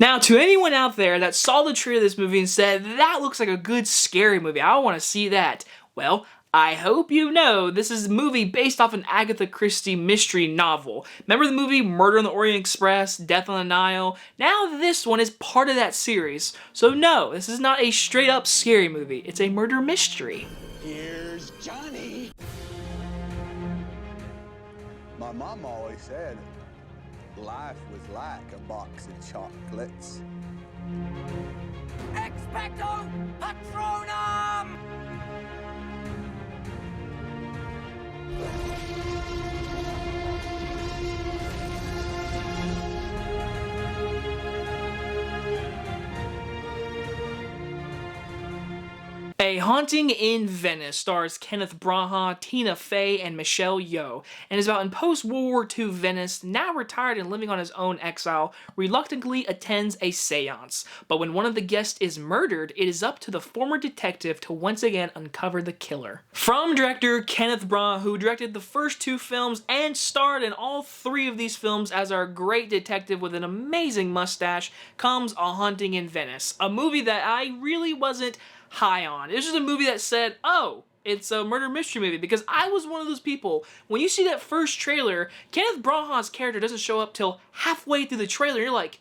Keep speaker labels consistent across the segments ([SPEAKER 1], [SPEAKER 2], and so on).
[SPEAKER 1] Now, to anyone out there that saw the trailer of this movie and said, that looks like a good scary movie, I want to see that. Well, I hope you know this is a movie based off an Agatha Christie mystery novel. Remember the movie Murder on the Orient Express, Death on the Nile? Now this one is part of that series. So no, this is not a straight up scary movie. It's a murder mystery.
[SPEAKER 2] Here's Johnny.
[SPEAKER 3] My mom always said life was like a box of chocolates.
[SPEAKER 2] Expecto Patronum!
[SPEAKER 1] A Haunting in Venice stars Kenneth Branagh, Tina Fey, and Michelle Yeoh, and is about in post-World War II Venice, now retired and living on his own exile, reluctantly attends a séance. But when one of the guests is murdered, it is up to the former detective to once again uncover the killer. From director Kenneth Branagh, who directed the first two films and starred in all three of these films as our great detective with an amazing mustache, comes A Haunting in Venice, a movie that I really wasn't high on. It was just a movie that said, oh, it's a murder mystery movie, because I was one of those people, when you see that first trailer, Kenneth Branagh's character doesn't show up till halfway through the trailer, you're like,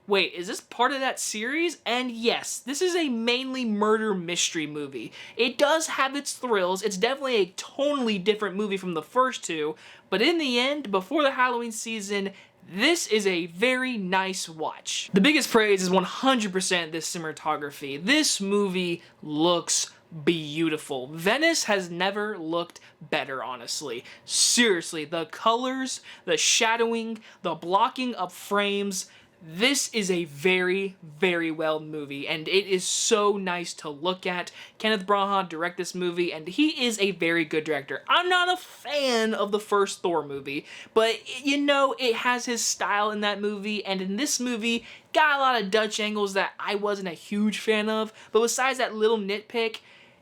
[SPEAKER 1] wait, is this part of that series? And yes, this is a mainly murder mystery movie. It does have its thrills, it's definitely a totally different movie from the first two, but in the end, before the Halloween season, this is a very nice watch. The biggest praise is 100% this cinematography. This movie looks beautiful. Venice has never looked better, honestly. Seriously, the colors, the shadowing, the blocking of frames, this is a very, very well movie, and it is so nice to look at. Kenneth Branagh directed this movie, and he is a very good director. I'm not a fan of the first Thor movie, but you know, it has his style in that movie, and in this movie, got a lot of Dutch angles that I wasn't a huge fan of, but besides that little nitpick,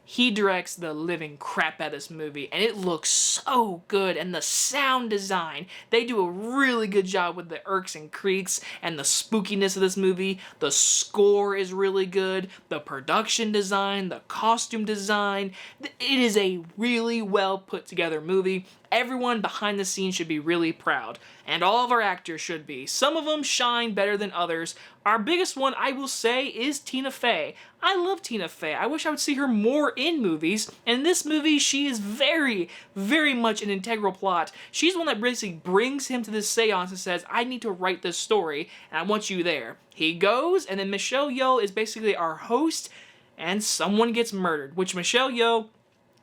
[SPEAKER 1] he directs the living crap out of this movie, and it looks so good, and the sound design, they do a really good job with the irks and creaks, and the spookiness of this movie. The score is really good, the production design, the costume design, it is a really well put together movie. Everyone behind the scenes should be really proud, and all of our actors should be. Some of them shine better than others. Our biggest one, I will say, is Tina Fey. I love Tina Fey. I wish I would see her more in movies, and in this movie, she is very, very much an integral plot. She's the one that basically brings him to this seance and says, I need to write this story, and I want you there. He goes, and then Michelle Yeoh is basically our host, and someone gets murdered, which Michelle Yeoh,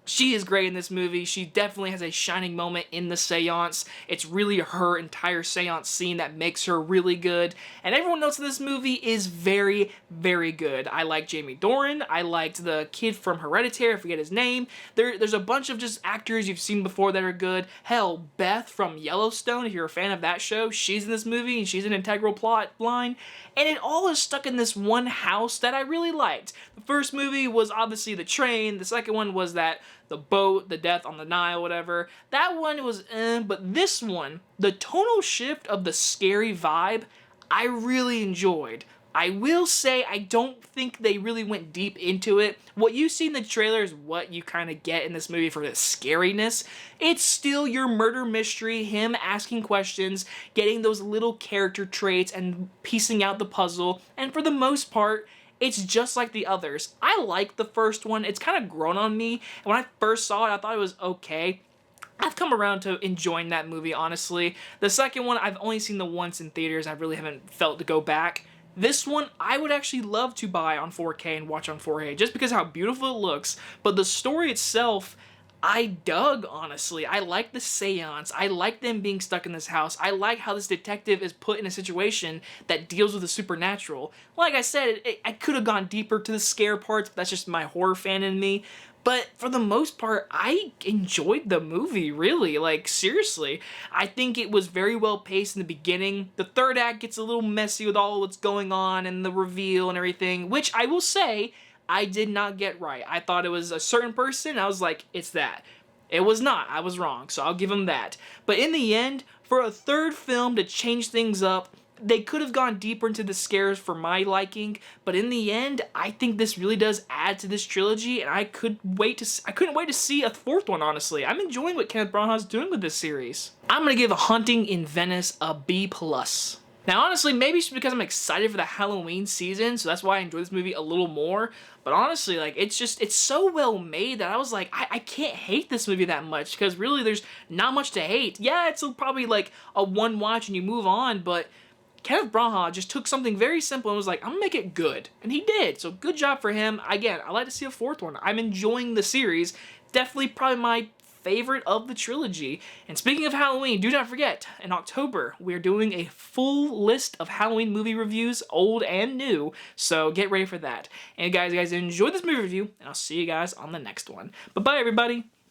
[SPEAKER 1] she is great in this movie. She definitely has a shining moment in the seance. It's really her entire seance scene that makes her really good. And everyone else in this movie is very, very good. I like Jamie Dornan. I liked the kid from Hereditary. I forget his name. There's a bunch of just actors you've seen before that are good. Hell, Beth from Yellowstone, if you're a fan of that show, she's in this movie and she's an integral plot line. And it all is stuck in this one house that I really liked. The first movie was obviously the train. The second one was the boat, the death on the Nile, whatever. That one was but this one, the tonal shift of the scary vibe, I really enjoyed. I will say I don't think they really went deep into it. What you see in the trailer is what you kind of get in this movie for the scariness. It's still your murder mystery, him asking questions, getting those little character traits, and piecing out the puzzle, and for the most part, it's just like the others. I like the first one. It's kind of grown on me. And when I first saw it, I thought it was okay. I've come around to enjoying that movie, honestly. The second one, I've only seen the once in theaters. I really haven't felt to go back. This one, I would actually love to buy on 4K and watch on 4K, just because of how beautiful it looks. But the story itself, I dug, honestly. I like the seance. I like them being stuck in this house. I like how this detective is put in a situation that deals with the supernatural. Like I said, I could have gone deeper to the scare parts, but that's just my horror fan in me. But for the most part, I enjoyed the movie, really. Like, seriously. I think it was very well paced in the beginning. The third act gets a little messy with all what's going on and the reveal and everything, which I will say, I did not get right. I thought it was a certain person, I was like, it's that. It was not. I was wrong, so I'll give him that. But in the end, for a third film to change things up, they could have gone deeper into the scares for my liking, but in the end, I think this really does add to this trilogy, and I couldn't wait to see a fourth one, honestly. I'm enjoying what Kenneth Branagh's doing with this series. I'm gonna give Haunting in Venice a B+. Now, honestly, maybe it's because I'm excited for the Halloween season, so that's why I enjoy this movie a little more. But honestly, like, it's so well made that I was like, I can't hate this movie that much, because really there's not much to hate. Yeah, it's probably like a one watch and you move on, but Kenneth Branagh just took something very simple and was like, I'm gonna make it good. And he did, so good job for him. Again, I'd like to see a fourth one. I'm enjoying the series. Definitely probably my favorite of the trilogy. And speaking of Halloween, do not forget, in October, we're doing a full list of Halloween movie reviews, old and new, so get ready for that. And guys, enjoy this movie review, and I'll see you guys on the next one. Bye-bye, everybody!